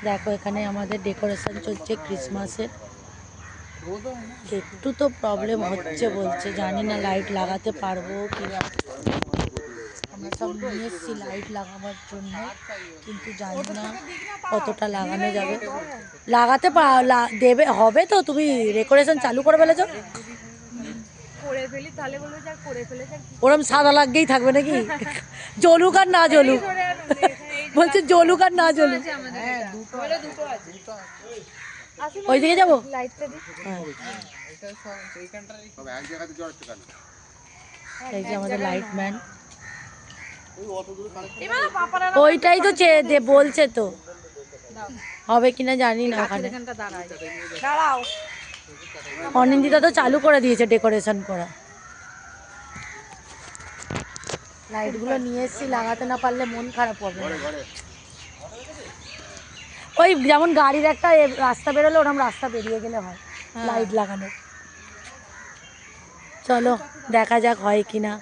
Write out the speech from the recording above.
দেখো এখানে আমাদের ডেকোরেশন চলছে ক্রিসমাসের। একটু তো প্রবলেম হচ্ছে বলছে, জানি না লাইট লাগাতে পারবো কি না। আমরা সব নিয়ে এসেছি লাইট লাগাবার জন্য, কিন্তু জানি না কতটা লাগানো যাবে। লাগাতে দেবে হবে তো? তুমি ডেকোরেশন চালু করে ফেলেছো? ওরম সাদা লাগেই থাকবে নাকি? জ্বলুক আর না জ্বলুক, বলছে জ্বলুক আর না জ্বলুক। ওইদিকে যাবো। এই যে আমাদের লাইটম্যান, ওইটাই তো বলছে তো, হবে কিনা জানি না। ওখানে অনিন্দিতা তো চালু করে দিয়েছে ডেকোরেশন করা। লাইটগুলো নিয়ে এসেছি, লাগাতে না পারলে মন খারাপ হবে। ওই যেমন গাড়ির একটা রাস্তা বেরোলে ওরকম রাস্তা বেরিয়ে গেলে হয় লাইট লাগানো। চলো দেখা যাক হয় কিনা।